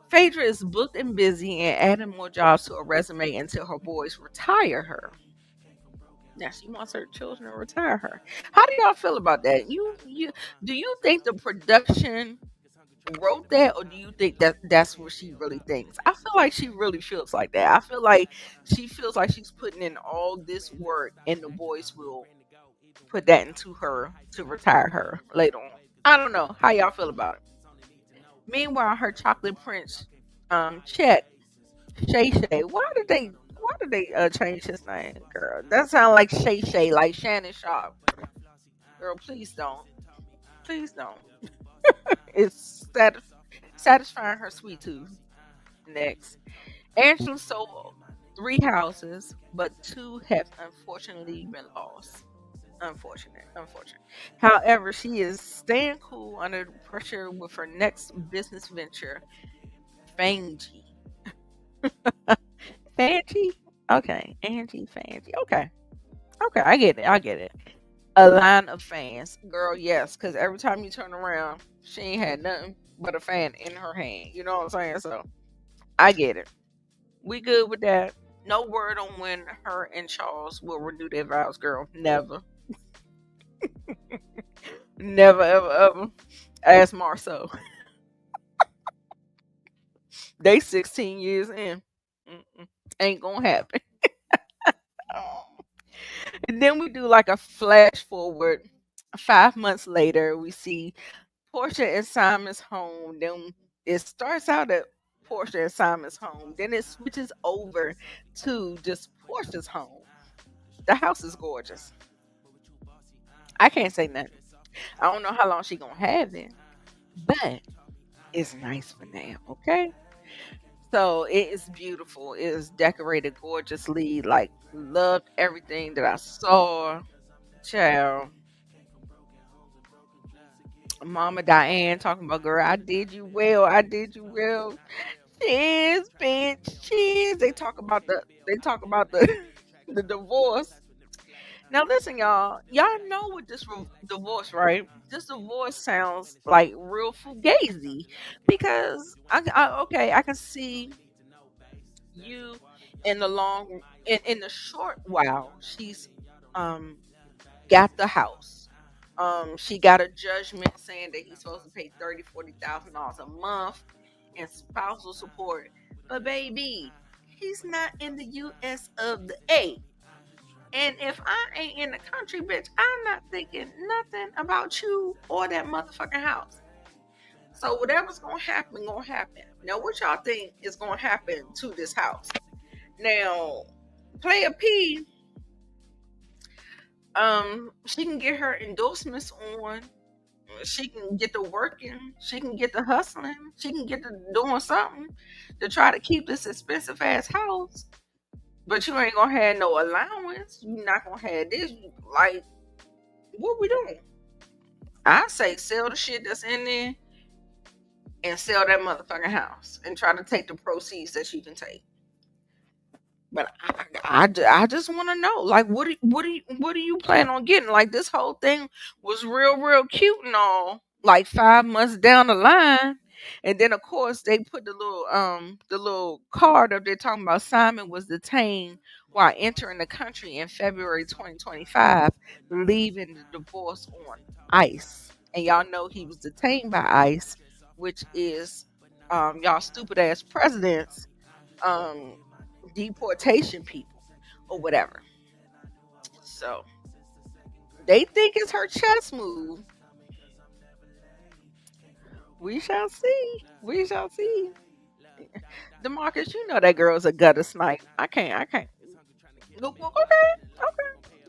Phaedra is booked and busy and adding more jobs to her resume until her boys retire her. Now she wants her children to retire her. How do y'all feel about that? You do you think the production wrote that, or do you think that that's what she really thinks? I feel like she really feels like that. I feel like she feels like she's putting in all this work, and the boys will put that into her to retire her later on. I don't know how y'all feel about it. Meanwhile, her chocolate prince, Chet Shay Shay. Why did they change his name, girl? That sounds like Shay Shay, like Shannon Sharp. Girl, please don't. Please don't. It's satisfying her sweet tooth. Next. Angela sold 3 houses, but 2 have unfortunately been lost. Unfortunate. However, she is staying cool under the pressure with her next business venture, Fangy. Fangy? Okay. Angie Fangy. Okay. Okay, I get it. A line of fans. Girl, yes, because every time you turn around, she ain't had nothing but a fan in her hand. You know what I'm saying? So I get it. We good with that. No word on when her and Charles will renew their vows, girl. Never. Never, ever, ever. Ask Marceau. They 16 years in. Mm-mm. Ain't gonna happen. And then we do like a flash forward. 5 months later, we see Porsha and Simon's home. Then it starts out at Porsha and Simon's home. Then it switches over to just Porsha's home. The house is gorgeous. I can't say nothing. I don't know how long she gonna have it, but it's nice for now. Okay. So it is beautiful. It is decorated gorgeously. Like loved everything that I saw. Child. Mama Diane talking about girl, I did you well. I did you well. Cheers, bitch. Cheers. They talk about the the divorce. Now listen, y'all. Y'all know what this divorce, right? This divorce sounds like real fugazi because okay, I can see you in the long in the short while she's um got the house. She got a judgment saying that he's supposed to pay $40,000 a month and spousal support. But baby, he's not in the US of the A. And if I ain't in the country, bitch, I'm not thinking nothing about you or that motherfucking house. So whatever's gonna happen, gonna happen. Now what y'all think is gonna happen to this house? Now, Player P, she can get her endorsements on. She can get to working. She can get to hustling. She can get to doing something to try to keep this expensive ass house. But you ain't gonna have no allowance. You not gonna have this. Like, what we doing? I say sell the shit that's in there and sell that motherfucking house and try to take the proceeds that you can take. But I just want to know, like, what do you plan on getting? Like, this whole thing was real cute and all. Like 5 months down the line, and then of course they put the little card up there talking about Simon was detained while entering the country in February 2025, leaving the divorce on ice. And y'all know he was detained by ICE, which is y'all stupid ass presidents um deportation people or whatever. So they think it's her chess move. We shall see. We shall see. Demarcus, you know that girl's a gutter snipe. I can't. Okay, okay.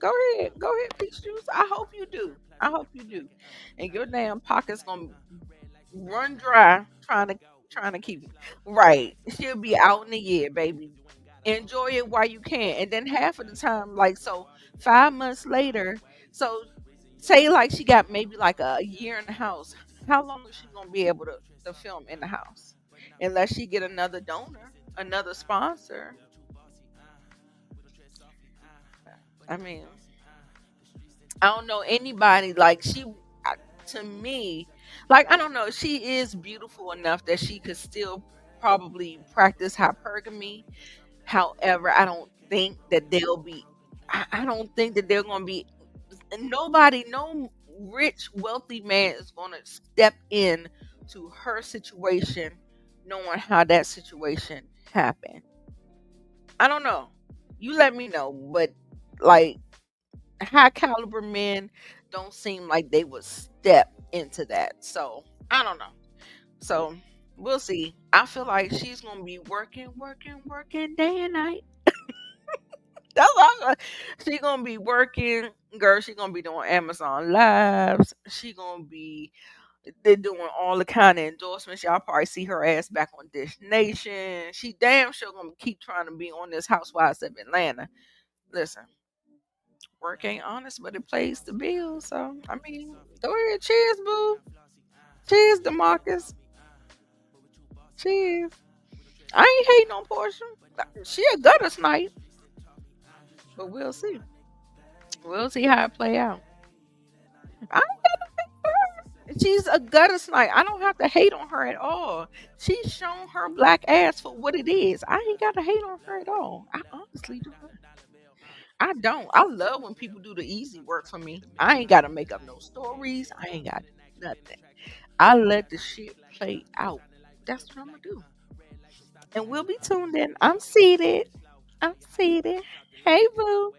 Go ahead, peach juice. I hope you do. I hope you do. And your damn pocket's gonna run dry trying to keep it. Right. She'll be out in a year, baby. Enjoy it while you can. And then half of the time, like so 5 months later, so say like she got maybe like a year in the house. How long is she gonna be able to film in the house? Unless she get another donor, another sponsor. I mean, I don't know anybody like to me, like I don't know, she is beautiful enough that she could still probably practice hypergamy. However, I don't think that they'll be. I don't think that they're gonna be. Nobody, no rich, wealthy man is gonna step in to her situation, knowing how that situation happened. I don't know. You let me know, but like high caliber men don't seem like they would step into that. So I don't know. So we'll see. I feel like she's gonna be working, working, working day and night. That's all. She gonna be working, girl. She gonna be doing Amazon lives. She gonna be they're doing all the kind of endorsements. Y'all probably see her ass back on Dish Nation. She damn sure gonna keep trying to be on this Housewives of Atlanta. Listen, work ain't honest, but it pays the bills. So I mean, go ahead, cheers, boo. Cheers, Demarcus. Cheers. I ain't hating on Porsha. She a gutter snipe, but we'll see. We'll see how it play out. I She's a gutter snipe. I don't have to hate on her at all. She's shown her black ass for what it is. I ain't got to hate on her at all. I honestly do not. I don't. I love when people do the easy work for me. I ain't got to make up no stories. I ain't got nothing. I let the shit play out. That's what I'm going to do. And we'll be tuned in. I'm seated. I'm seated. Hey, boo.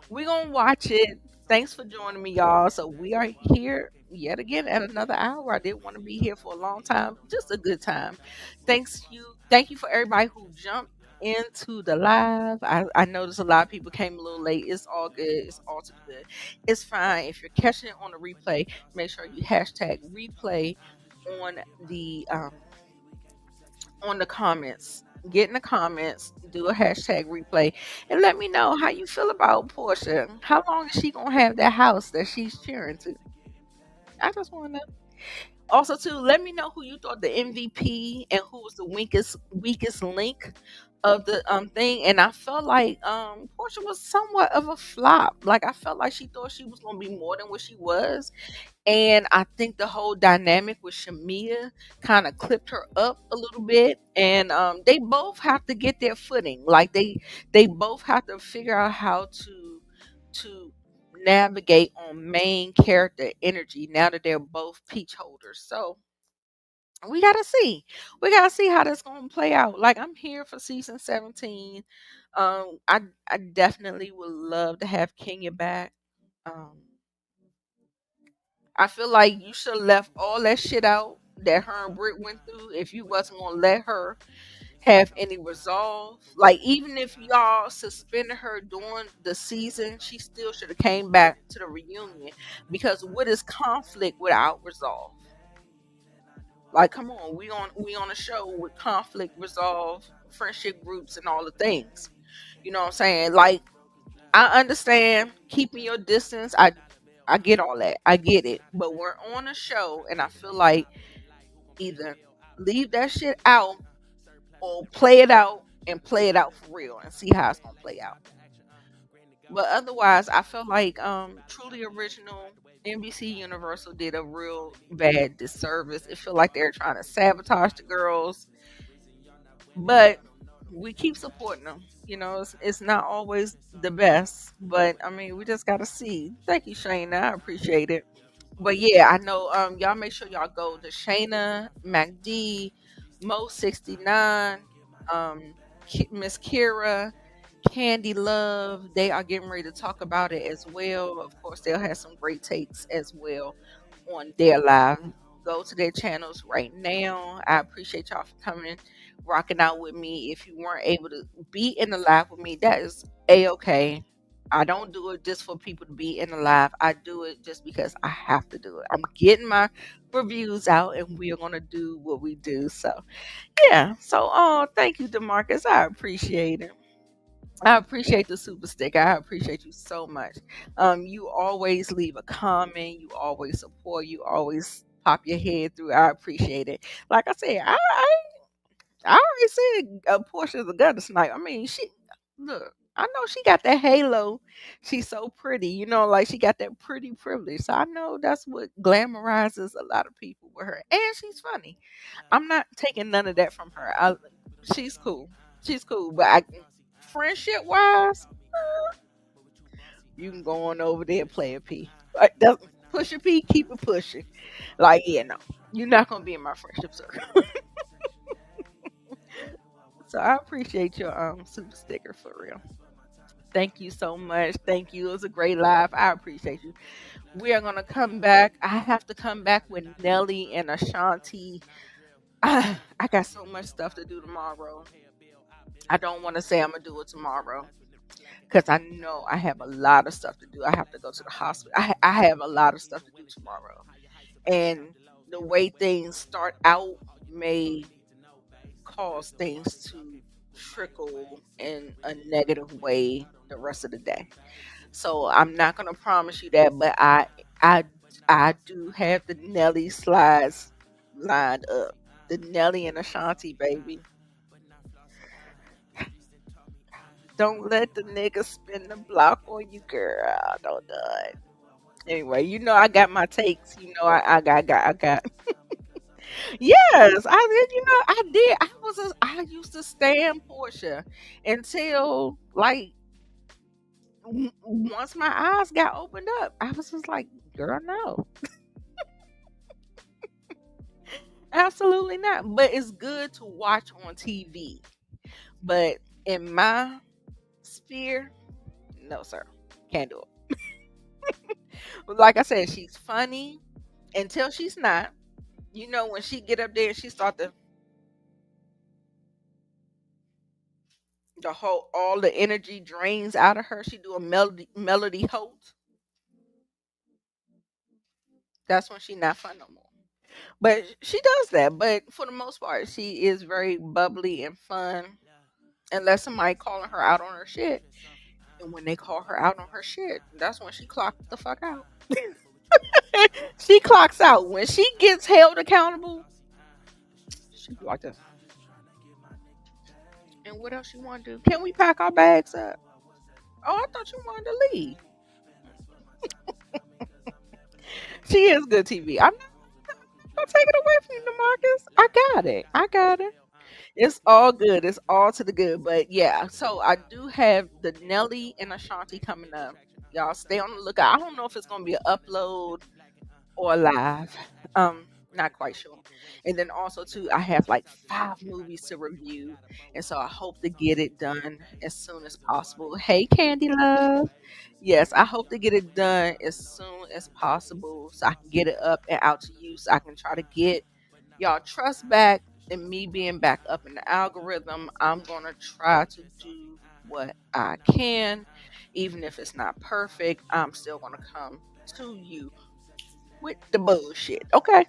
We're going to watch it. Thanks for joining me, y'all. So we are here yet again at another hour. I didn't want to be here for a long time. Just a good time. Thank you for everybody who jumped into the live. I noticed a lot of people came a little late. It's all good. It's all too good. It's fine. If you're catching it on the replay, make sure you hashtag replay on the comments. Get in the comments, do a hashtag replay, and let me know how you feel about Portia. How long is she gonna have that house that she's cheering to? I just want to know. Also, too, let me know who you thought the MVP and who was the weakest link of the thing. And I felt like Portia was somewhat of a flop. Like I felt like she thought she was gonna be more than what she was, and I think the whole dynamic with Shamea kind of clipped her up a little bit. And they both have to get their footing. Like they both have to figure out how to navigate on main character energy now that they're both peach holders. So we gotta see. We gotta see how that's gonna play out. Like I'm here for season 17. I definitely would love to have Kenya back. Um, I feel like you should have left all that shit out that her and Brit went through if you wasn't gonna let her have any resolve. Like even if y'all suspended her during the season, she still should have came back to the reunion because what is conflict without resolve? Like come on, we on a show with conflict, resolve, friendship groups and all the things. You know what I'm saying? Like I understand keeping your distance. I get all that. I get it. But we're on a show and I feel like either leave that shit out or play it out and play it out for real and see how it's gonna play out. But otherwise I feel like Truly Original NBC Universal did a real bad disservice. It feel like they're trying to sabotage the girls. But we keep supporting them. You know, it's not always the best, but I mean, we just gotta see. Thank you, Shayna. I appreciate it. But yeah, I know. Y'all make sure y'all go to Shayna, MacD, Mo69, um, Miss Kira, Candy Love. They are getting ready to talk about it as well. Of course, they'll have some great takes as well on their live. go to their channels right now. I appreciate y'all for coming, rocking out with me. If you weren't able to be in the live with me, that is a-okay. I don't do it just for people to be in the live. I do it just because I have to do it. I'm getting my reviews out, and we are gonna do what we do. So yeah. So thank you, Demarcus. I appreciate it. I appreciate the super stick. I appreciate you so much. You always leave a comment. You always support. You always pop your head through. I appreciate it. Like I said, I already said Portia's a gutter snipe. I mean, she look. I know she got that halo. She's so pretty, like she got that pretty privilege. So I know that's what glamorizes a lot of people with her. And she's funny. I'm not taking none of that from her. She's cool. She's cool. But friendship wise, you can go on over there and play a P. Like that, push a P, keep it pushing. Like, yeah, no, you're not gonna be in my friendship circle. So I appreciate your super sticker for real. Thank you so much. Thank you. It was a great live. I appreciate you. We are gonna come back. I have to come back with Nelly and Ashanti. I got so much stuff to do tomorrow. I don't want to say I'm gonna do it tomorrow because I know I have a lot of stuff to do. I have to go to the hospital. I have a lot of stuff to do tomorrow, and the way things start out may cause things to trickle in a negative way the rest of the day. So I'm not gonna promise you that, but I I do have the Nelly slides lined up. The Nelly and Ashanti baby. Don't let the nigga spin the block on you, girl. Don't do it. Anyway, I got my takes. I got. Yes, I did. I did. I used to stand Portia until like once my eyes got opened up. I was just like, girl, no, absolutely not. But it's good to watch on TV. But in my sphere, no, sir, can't do it. Like I said, she's funny until she's not. When she get up there and she start the whole all the energy drains out of her. She do a melody holt. That's when she not fun no more. But she does that. But for the most part, she is very bubbly and fun. Unless somebody calling her out on her shit. And when they call her out on her shit, that's when she clocks the fuck out. She clocks out. When she gets held accountable, she be like this. And what else you want to do? Can we pack our bags up? Oh, I thought you wanted to leave. She is good TV. I'm not gonna take it away from you, Marcus. I got it. I got it. It's all good. It's all to the good. But yeah, so I do have the Nelly and Ashanti coming up. Y'all stay on the lookout. I don't know if it's gonna be an upload or live. Not quite sure. And then also too, I have like 5 movies to review, and so I hope to get it done as soon as possible. Hey, Candy Love. Yes, I hope to get it done as soon as possible so I can get it up and out to you, so I can try to get y'all trust back and me being back up in the algorithm. I'm gonna try to do what I can, even if it's not perfect. I'm still gonna come to you with the bullshit. Okay.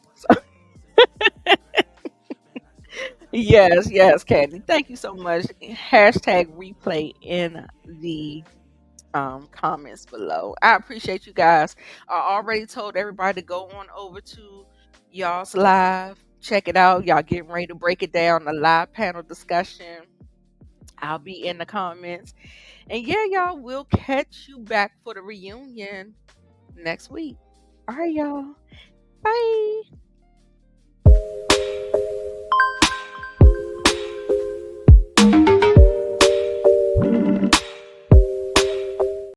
Yes, yes, Candy. Thank you so much. Hashtag replay in the comments below. I appreciate you guys. I already told everybody to go on over to y'all's live. Check it out. Y'all getting ready to break it down. The live panel discussion. I'll be in the comments. And yeah, y'all, we'll catch you back for the reunion next week. All right, y'all. Bye.